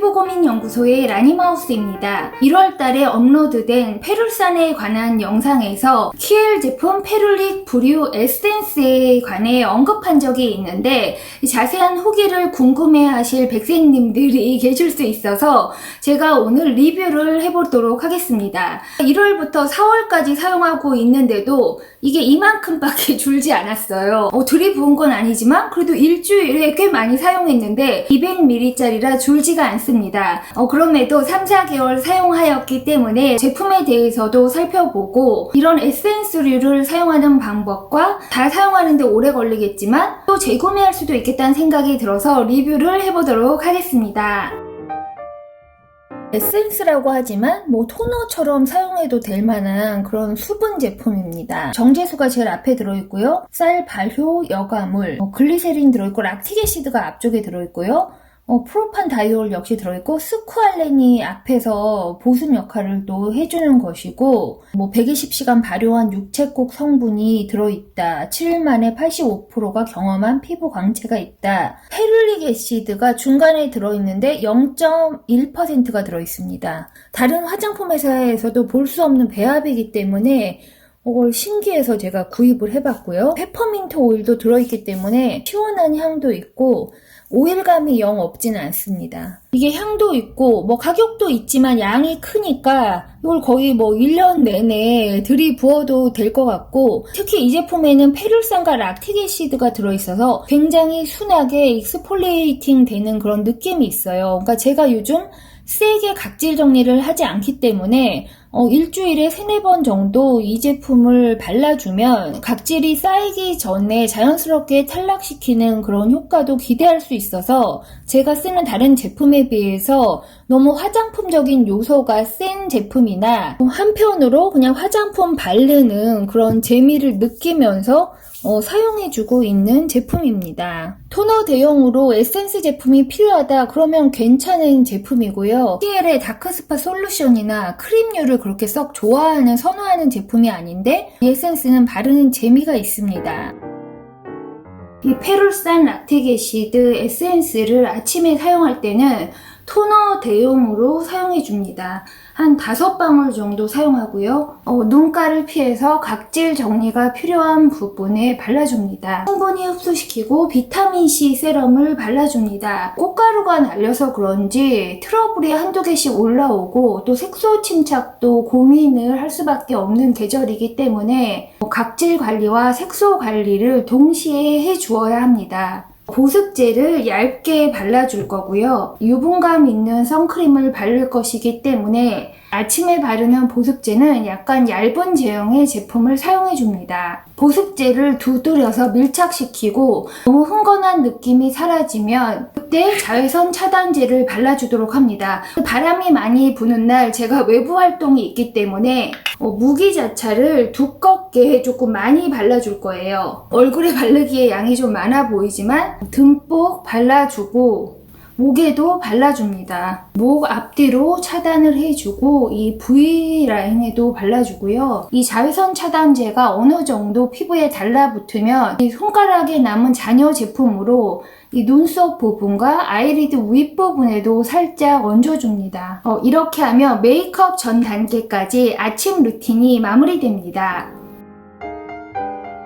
피부고민연구소의 라니마우스입니다. 1월달에 업로드된 페룰산에 관한 영상에서 키엘 제품 페룰릭 브류 에센스에 관해 언급한 적이 있는데 자세한 후기를 궁금해하실 백색님들이 계실 수 있어서 제가 오늘 리뷰를 해보도록 하겠습니다. 1월부터 4월까지 사용하고 있는데도 이게 이만큼밖에 줄지 않았어요. 들이부은 건 아니지만 그래도 일주일에 꽤 많이 사용했는데 200ml짜리라 줄지가 않습니다. 그럼에도 3-4개월 사용하였기 때문에 제품에 대해서도 살펴보고 이런 에센스류를 사용하는 방법과 다 사용하는데 오래 걸리겠지만 또 재구매할 수도 있겠다는 생각이 들어서 리뷰를 해보도록 하겠습니다. 에센스라고 하지만 토너처럼 사용해도 될 만한 그런 수분 제품입니다. 정제수가 제일 앞에 들어있고요. 쌀, 발효, 여과물, 글리세린 들어있고 락틱 애시드가 앞쪽에 들어있고요. 프로판다이올 역시 들어있고 스쿠알렌이 앞에서 보습 역할을 또 해주는 것이고 120시간 발효한 육체곡 성분이 들어있다. 7일 만에 85%가 경험한 피부 광채가 있다. 페룰릭 애시드가 중간에 들어있는데 0.1%가 들어있습니다. 다른 화장품 회사에서도 볼 수 없는 배합이기 때문에 신기해서 제가 구입을 해봤고요. 페퍼민트 오일도 들어있기 때문에 시원한 향도 있고 오일감이 영 없지는 않습니다. 이게 향도 있고 가격도 있지만 양이 크니까 이걸 거의 1년 내내 들이부어도 될 것 같고 특히 이 제품에는 페룰산과 락틱 애시드가 들어있어서 굉장히 순하게 익스폴리에이팅 되는 그런 느낌이 있어요. 그러니까 제가 요즘 세게 각질 정리를 하지 않기 때문에 일주일에 3-4번 정도 이 제품을 발라주면 각질이 쌓이기 전에 자연스럽게 탈락시키는 그런 효과도 기대할 수 있어서 제가 쓰는 다른 제품에 비해서 너무 화장품적인 요소가 센 제품이나 한편으로 그냥 화장품 바르는 그런 재미를 느끼면서 사용해주고 있는 제품입니다. 토너 대용으로 에센스 제품이 필요하다 그러면 괜찮은 제품이고요. 키엘의 다크스파 솔루션이나 크림류를 그렇게 썩 선호하는 제품이 아닌데 이 에센스는 바르는 재미가 있습니다. 이 페룰산 락틱 애시드 에센스를 아침에 사용할 때는 토너 대용으로 사용해줍니다. 한 5방울 정도 사용하고요. 눈가를 피해서 각질 정리가 필요한 부분에 발라줍니다. 충분히 흡수시키고 비타민C 세럼을 발라줍니다. 꽃가루가 날려서 그런지 트러블이 한두 개씩 올라오고 또 색소 침착도 고민을 할 수밖에 없는 계절이기 때문에 각질 관리와 색소 관리를 동시에 해주어야 합니다. 보습제를 얇게 발라줄 거고요. 유분감 있는 선크림을 바를 것이기 때문에 아침에 바르는 보습제는 약간 얇은 제형의 제품을 사용해줍니다. 보습제를 두드려서 밀착시키고 너무 흥건한 느낌이 사라지면 그때 자외선 차단제를 발라주도록 합니다. 바람이 많이 부는 날 제가 외부 활동이 있기 때문에 무기자차를 두껍게 조금 많이 발라줄 거예요. 얼굴에 바르기에 양이 좀 많아 보이지만 듬뿍 발라주고 목에도 발라줍니다. 목 앞뒤로 차단을 해주고 이 V라인에도 발라주고요. 이 자외선 차단제가 어느 정도 피부에 달라붙으면 이 손가락에 남은 잔여 제품으로 이 눈썹 부분과 아이리드 윗부분에도 살짝 얹어줍니다. 이렇게 하면 메이크업 전 단계까지 아침 루틴이 마무리됩니다.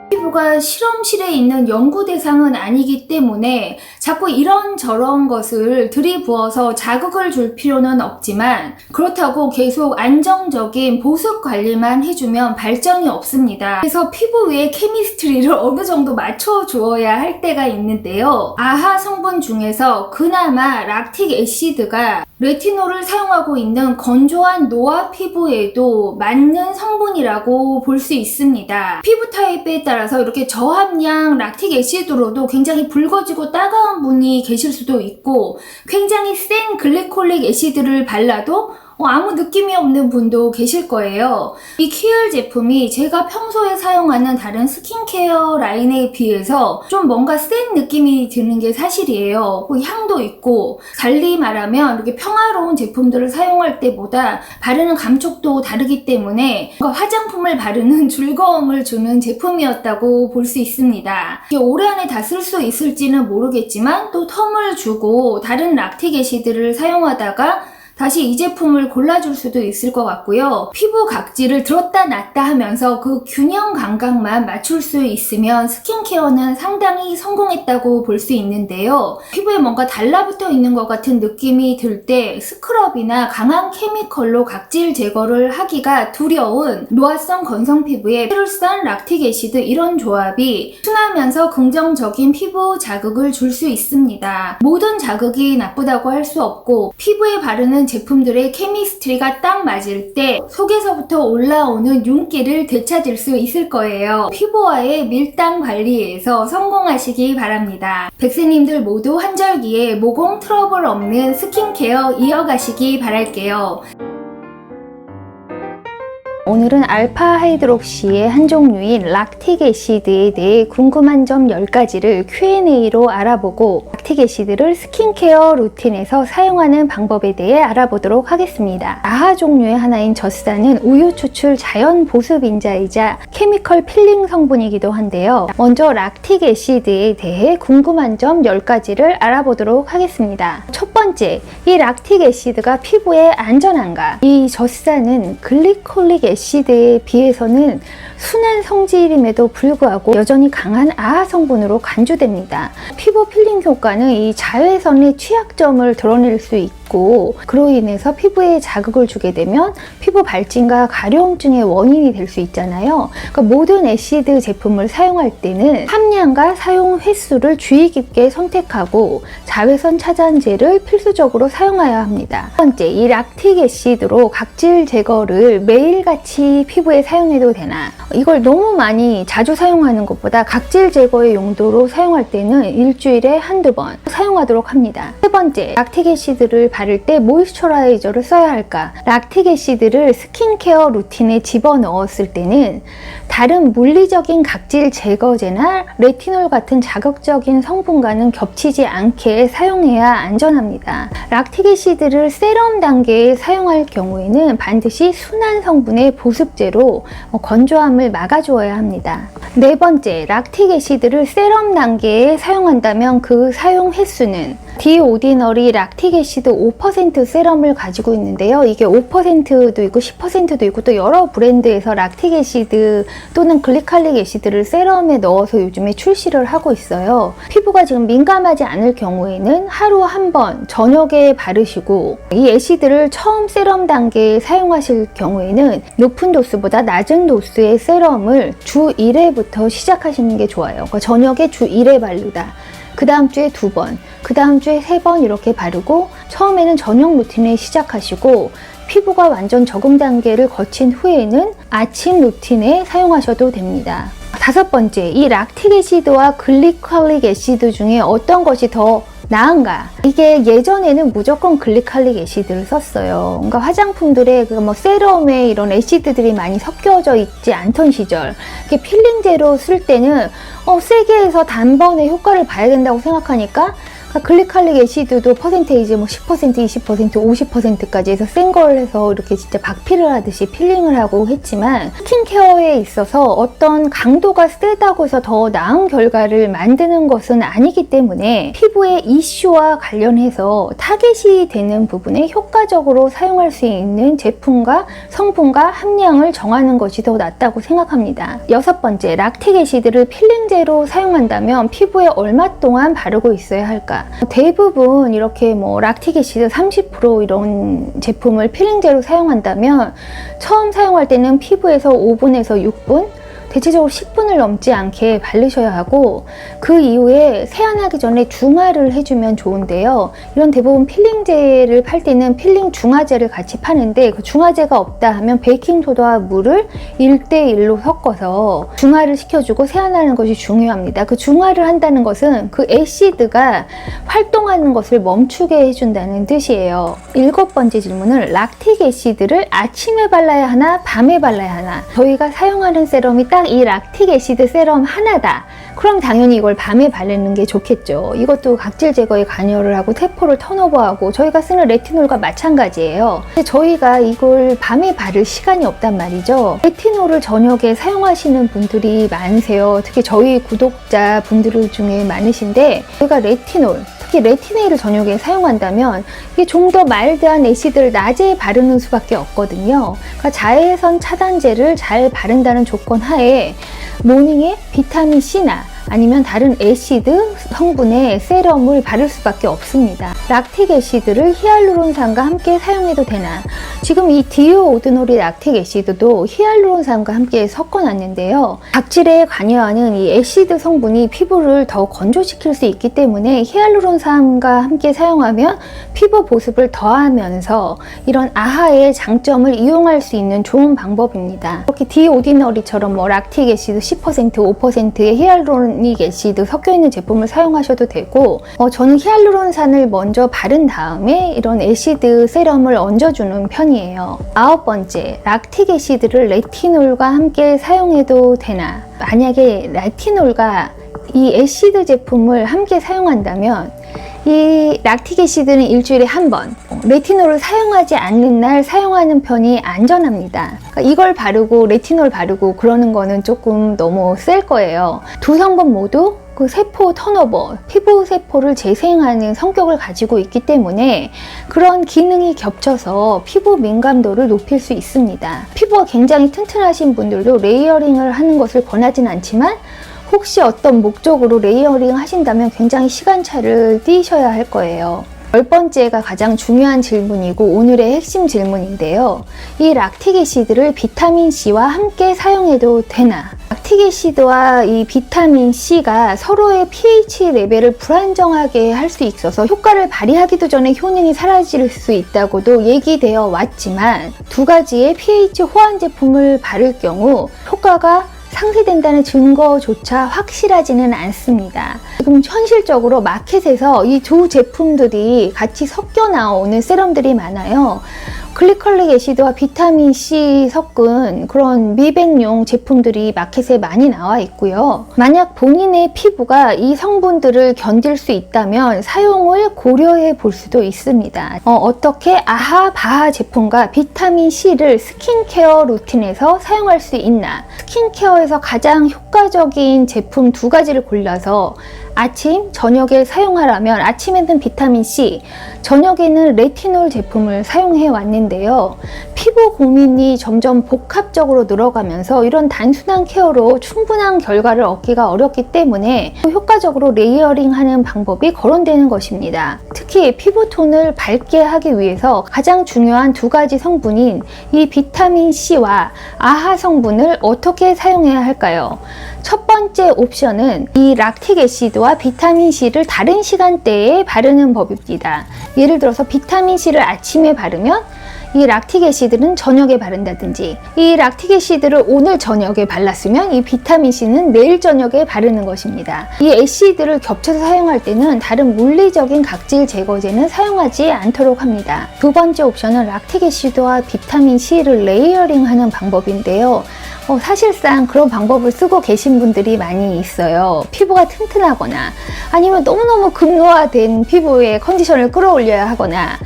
피부가 실험실에 있는 연구 대상은 아니기 때문에 자꾸 이런저런 것을 들이부어서 자극을 줄 필요는 없지만 그렇다고 계속 안정적인 보습 관리만 해주면 발전이 없습니다. 그래서 피부 위에 케미스트리를 어느 정도 맞춰주어야 할 때가 있는데요. 아하 성분 중에서 그나마 락틱 애시드가 레티놀을 사용하고 있는 건조한 노화 피부에도 맞는 성분이라고 볼 수 있습니다. 피부 타입에 따라서 이렇게 저함량 락틱 애시드로도 굉장히 붉어지고 따가운 분이 계실 수도 있고 굉장히 센 글리콜릭 애시드를 발라도 아무 느낌이 없는 분도 계실 거예요. 이 키엘 제품이 제가 평소에 사용하는 다른 스킨케어 라인에 비해서 좀 뭔가 센 느낌이 드는 게 사실이에요. 향도 있고, 달리 말하면 이렇게 평화로운 제품들을 사용할 때보다 바르는 감촉도 다르기 때문에 화장품을 바르는 즐거움을 주는 제품이었다고 볼 수 있습니다. 이게 올해 안에 다 쓸 수 있을지는 모르겠지만 또 텀을 주고 다른 락틱 애시드를 사용하다가 다시 이 제품을 골라줄 수도 있을 것 같고요. 피부 각질을 들었다 놨다 하면서 그 균형 감각만 맞출 수 있으면 스킨케어는 상당히 성공했다고 볼 수 있는데요. 피부에 뭔가 달라붙어 있는 것 같은 느낌이 들 때 스크럽이나 강한 케미컬로 각질 제거를 하기가 두려운 노화성 건성 피부에 혈산 락틱 애시드 이런 조합이 순하면서 긍정적인 피부 자극을 줄 수 있습니다. 모든 자극이 나쁘다고 할 수 없고 피부에 바르는 제품들의 케미스트리가 딱 맞을 때 속에서부터 올라오는 윤기를 되찾을 수 있을 거예요. 피부와의 밀당 관리에서 성공하시기 바랍니다. 백세님들 모두 환절기에 모공 트러블 없는 스킨케어 이어가시기 바랄게요. 오늘은 알파 하이드록시의 한 종류인 락틱 애시드에 대해 궁금한 점 10가지를 Q&A로 알아보고 락틱 애시드를 스킨케어 루틴에서 사용하는 방법에 대해 알아보도록 하겠습니다. 아하 종류의 하나인 저스다는 우유 추출 자연 보습 인자이자 케미컬 필링 성분이기도 한데요. 먼저 락틱 애시드에 대해 궁금한 점 10가지를 알아보도록 하겠습니다. 첫 번째, 이 락틱 애시드가 피부에 안전한가? 이 저스다는 글리콜릭 애시드에 비해서는 순한 성질임에도 불구하고 여전히 강한 아하 성분으로 간주됩니다. 피부 필링 효과는 이 자외선의 취약점을 드러낼 수 있고 그로 인해서 피부에 자극을 주게 되면 피부 발진과 가려움증의 원인이 될 수 있잖아요. 그러니까 모든 애시드 제품을 사용할 때는 함량과 사용 횟수를 주의 깊게 선택하고 자외선 차단제를 필수적으로 사용해야 합니다. 두 번째, 이 락틱 애시드로 각질 제거를 매일같이 피부에 사용해도 되나? 이걸 너무 많이 자주 사용하는 것보다 각질 제거의 용도로 사용할 때는 일주일에 한두 번 사용하도록 합니다. 세 번째, 락틱 애시드를 바를 때 모이스처라이저를 써야 할까? 락틱 애시드를 스킨케어 루틴에 집어넣었을 때는 다른 물리적인 각질 제거제나 레티놀 같은 자극적인 성분과는 겹치지 않게 사용해야 안전합니다. 락틱 애시드를 세럼 단계에 사용할 경우에는 반드시 순한 성분의 보습제로 건조함을 막아주어야 합니다. 네 번째, 락틱 애시드를 세럼 단계에 사용한다면 그 사용 횟수는 디오디너리 락틱 애시드 5% 세럼을 가지고 있는데요. 이게 5%도 있고 10%도 있고 또 여러 브랜드에서 락틱 애시드 또는 글리칼릭 애시드를 세럼에 넣어서 요즘에 출시를 하고 있어요. 피부가 지금 민감하지 않을 경우에는 하루 한 번 저녁에 바르시고 이 애시드를 처음 세럼 단계에 사용하실 경우에는 높은 도수보다 낮은 도수의 세럼을 주 1회부터 시작하시는 게 좋아요. 그러니까 저녁에 주 1회 바르다. 그 다음 주에 2번, 그 다음 주에 3번 이렇게 바르고 처음에는 저녁 루틴에 시작하시고 피부가 완전 적응 단계를 거친 후에는 아침 루틴에 사용하셔도 됩니다. 다섯 번째, 이 락틱 애시드와 글리칼릭 애시드 중에 어떤 것이 더 나은가? 이게 예전에는 무조건 글리칼릭 애시드를 썼어요. 그러니까 화장품들에 뭐 세럼에 이런 애시드들이 많이 섞여져 있지 않던 시절, 이렇게 필링제로 쓸 때는 세게 해서 단번에 효과를 봐야 된다고 생각하니까 글리칼릭 애시드도 퍼센테이지 10%, 20%, 50%까지 해서 센 걸 해서 이렇게 진짜 박피를 하듯이 필링을 하고 했지만 스킨케어에 있어서 어떤 강도가 세다고 해서 더 나은 결과를 만드는 것은 아니기 때문에 피부의 이슈와 관련해서 타겟이 되는 부분에 효과적으로 사용할 수 있는 제품과 성분과 함량을 정하는 것이 더 낫다고 생각합니다. 여섯 번째, 락틱 애시드를 필링제로 사용한다면 피부에 얼마 동안 바르고 있어야 할까? 대부분 이렇게 락틱 애시드 30% 이런 제품을 필링제로 사용한다면 처음 사용할 때는 피부에서 5분에서 6분, 대체적으로 10분을 넘지 않게 바르셔야 하고, 그 이후에 세안하기 전에 중화를 해주면 좋은데요. 이런 대부분 필링제를 팔 때는 필링 중화제를 같이 파는데, 그 중화제가 없다 하면 베이킹소다와 물을 1대1로 섞어서 중화를 시켜주고 세안하는 것이 중요합니다. 그 중화를 한다는 것은 그 애시드가 활동하는 것을 멈추게 해준다는 뜻이에요. 7번째 질문은 락틱 애시드를 아침에 발라야 하나 밤에 발라야 하나? 저희가 사용하는 세럼이 딱 이 락틱 애시드 세럼 하나다. 그럼 당연히 이걸 밤에 바르는 게 좋겠죠. 이것도 각질 제거에 관여를 하고 세포를 턴오버하고 저희가 쓰는 레티놀과 마찬가지예요. 근데 저희가 이걸 밤에 바를 시간이 없단 말이죠. 레티놀을 저녁에 사용하시는 분들이 많으세요. 특히 저희 구독자 분들 중에 많으신데, 저희가 레티놀, 특히 레티네일을 저녁에 사용한다면 이게 좀 더 마일드한 애시드를 낮에 바르는 수밖에 없거든요. 그러니까 자외선 차단제를 잘 바른다는 조건 하에 모닝에 비타민 C나 아니면 다른 애시드 성분의 세럼을 바를 수밖에 없습니다. 락틱 애시드를 히알루론산과 함께 사용해도 되나? 지금 이 디오오드놀이 락틱 애시드도 히알루론산과 함께 섞어놨는데요. 각질에 관여하는 이 애시드 성분이 피부를 더 건조시킬 수 있기 때문에 히알루론산과 함께 사용하면 피부 보습을 더하면서 이런 아하의 장점을 이용할 수 있는 좋은 방법입니다. 이렇게 디오디너리처럼 뭐 락틱 애시드 10%, 5%의 히알루론 애시드 섞여있는 제품을 사용하셔도 되고, 저는 히알루론산을 먼저 바른 다음에 이런 애시드 세럼을 얹어주는 편이에요. 9번째, 락틱 애시드를 레티놀과 함께 사용해도 되나? 만약에 레티놀과 이 애시드 제품을 함께 사용한다면 이 락틱 애시드는 일주일에 한 번, 레티놀을 사용하지 않는 날 사용하는 편이 안전합니다. 그러니까 이걸 바르고 레티놀 바르고 그러는 거는 조금 너무 셀 거예요. 두 성분 모두 그 세포 턴오버, 피부 세포를 재생하는 성격을 가지고 있기 때문에 그런 기능이 겹쳐서 피부 민감도를 높일 수 있습니다. 피부가 굉장히 튼튼하신 분들도 레이어링을 하는 것을 권하진 않지만, 혹시 어떤 목적으로 레이어링 하신다면 굉장히 시간차를 띄셔야 할 거예요. 10번째가 가장 중요한 질문이고 오늘의 핵심 질문인데요. 이 락틱 애시드를 비타민 C와 함께 사용해도 되나? 락틱 애시드와 이 비타민 C가 서로의 pH 레벨을 불안정하게 할 수 있어서 효과를 발휘하기도 전에 효능이 사라질 수 있다고도 얘기되어 왔지만, 두 가지의 pH 호환 제품을 바를 경우 효과가 상쇄된다는 증거조차 확실하지는 않습니다. 지금 현실적으로 마켓에서 이 두 제품들이 같이 섞여 나오는 세럼들이 많아요. 글리컬릭 애시드와 비타민 C 섞은 그런 미백용 제품들이 마켓에 많이 나와 있고요. 만약 본인의 피부가 이 성분들을 견딜 수 있다면 사용을 고려해 볼 수도 있습니다. 어떻게 아하 바하 제품과 비타민 C를 스킨케어 루틴에서 사용할 수 있나? 스킨케어에서 가장 효과적인 제품 두 가지를 골라서 아침, 저녁에 사용하라면 아침에는 비타민 C, 저녁에는 레티놀 제품을 사용해 왔는데요. 피부 고민이 점점 복합적으로 늘어가면서 이런 단순한 케어로 충분한 결과를 얻기가 어렵기 때문에 효과적으로 레이어링하는 방법이 거론되는 것입니다. 특히 피부톤을 밝게 하기 위해서 가장 중요한 두 가지 성분인 이 비타민 C와 아하 성분을 어떻게 사용해야 할까요? 첫 번째 옵션은 이 락틱 애시드와 비타민 C를 다른 시간대에 바르는 법입니다. 예를 들어서 비타민 C를 아침에 바르면 이 락틱 애시드는 저녁에 바른다든지, 이 락틱 애시드를 오늘 저녁에 발랐으면 이 비타민 C는 내일 저녁에 바르는 것입니다. 이 애시드를 겹쳐서 사용할 때는 다른 물리적인 각질 제거제는 사용하지 않도록 합니다. 두 번째 옵션은 락틱 애시드와 비타민 C를 레이어링하는 방법인데요. 사실상 그런 방법을 쓰고 계신 분들이 많이 있어요. 피부가 튼튼하거나 아니면 너무너무 극노화된 피부의 컨디션을 끌어올려야 하거나,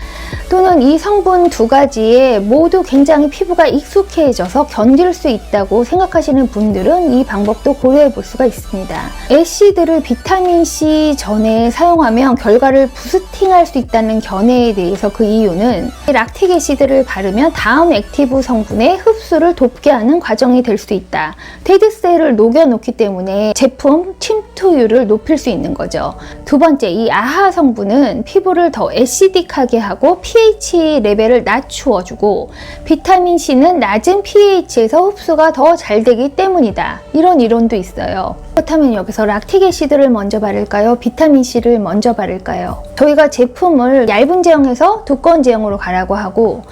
또는 이 성분 두 가지에 모두 굉장히 피부가 익숙해져서 견딜 수 있다고 생각하시는 분들은 이 방법도 고려해 볼 수가 있습니다. 애시드를 비타민 C 전에 사용하면 결과를 부스팅할 수 있다는 견해에 대해서 그 이유는 락틱 애시드를 바르면 다음 액티브 성분의 흡수를 돕게 하는 과정이 될 수 있다. 데드셀을 녹여놓기 때문에 제품 침투율을 높일 수 있는 거죠. 두 번째, 이 아하 성분은 피부를 더 애시딕하게 하고 pH pH 레벨을 낮추어주고 비타민C는 낮은 pH에서 흡수가 더 잘 되기 때문이다. 이런 이론도 있어요. 그렇다면 여기서 락틱 애시드를 먼저 바를까요? 비타민C를 먼저 바를까요? 저희가 제품을 얇은 제형에서 두꺼운 제형으로 가라고 하고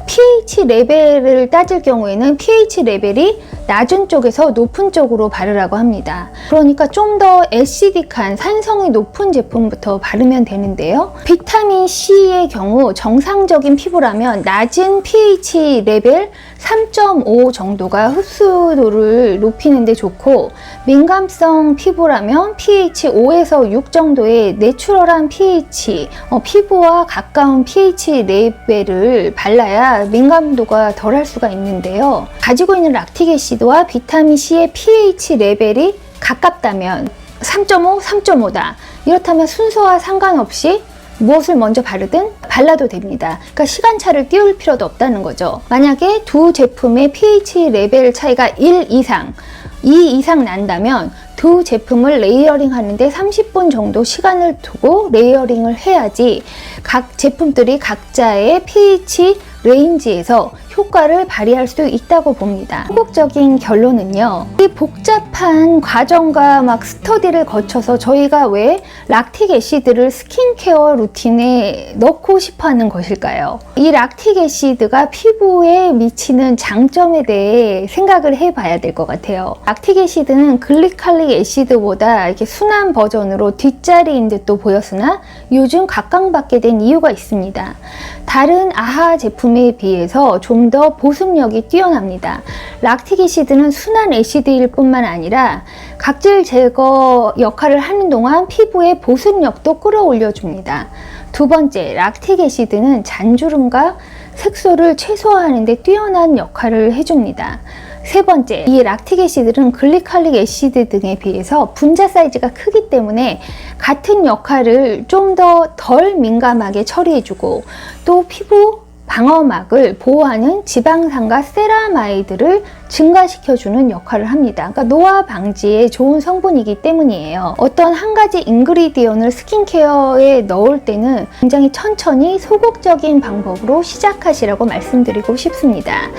pH 레벨을 따질 경우에는 pH 레벨이 낮은 쪽에서 높은 쪽으로 바르라고 합니다. 그러니까 좀 더 애시딕한 산성이 높은 제품부터 바르면 되는데요. 비타민C의 경우 정상적인 피부라면 낮은 pH 레벨 3.5 정도가 흡수도를 높이는 데 좋고 민감성 피부라면 pH 5에서 6 정도의 내추럴한 pH, 피부와 가까운 pH 레벨을 발라야 민감도가 덜할 수가 있는데요. 가지고 있는 락틱 애시드와 비타민C의 pH 레벨이 가깝다면 3.5, 3.5다. 이렇다면 순서와 상관없이 무엇을 먼저 바르든 발라도 됩니다. 그러니까 시간차를 띄울 필요도 없다는 거죠. 만약에 두 제품의 pH 레벨 차이가 1 이상, 2 이상 난다면 두 제품을 레이어링 하는데 30분 정도 시간을 두고 레이어링을 해야지 각 제품들이 각자의 pH 레인지에서 효과를 발휘할 수 있다고 봅니다. 궁극적인 결론은요. 이 복잡한 과정과 막 스터디를 거쳐서 저희가 왜 락틱 애시드를 스킨케어 루틴에 넣고 싶어 하는 것일까요? 이 락틱 애시드가 피부에 미치는 장점에 대해 생각을 해봐야 될 것 같아요. 락틱 애시드는 글리칼릭 애시드보다 이렇게 순한 버전으로 뒷자리인 듯도 보였으나 요즘 각광받게 된 이유가 있습니다. 다른 아하 제품에 비해서 좀 더 보습력이 뛰어납니다. 락틱 애시드는 순한 애시드일 뿐만 아니라 각질 제거 역할을 하는 동안 피부의 보습력도 끌어올려 줍니다. 두 번째, 락틱 애시드는 잔주름과 색소를 최소화하는 데 뛰어난 역할을 해줍니다. 세 번째, 이 락틱 애시드는 글리칼릭 애시드 등에 비해서 분자 사이즈가 크기 때문에 같은 역할을 좀 더 덜 민감하게 처리해주고 또 피부 방어막을 보호하는 지방산과 세라마이드를 증가시켜주는 역할을 합니다. 그러니까 노화 방지에 좋은 성분이기 때문이에요. 어떤 한 가지 인그리디언을 스킨케어에 넣을 때는 굉장히 천천히 소극적인 방법으로 시작하시라고 말씀드리고 싶습니다.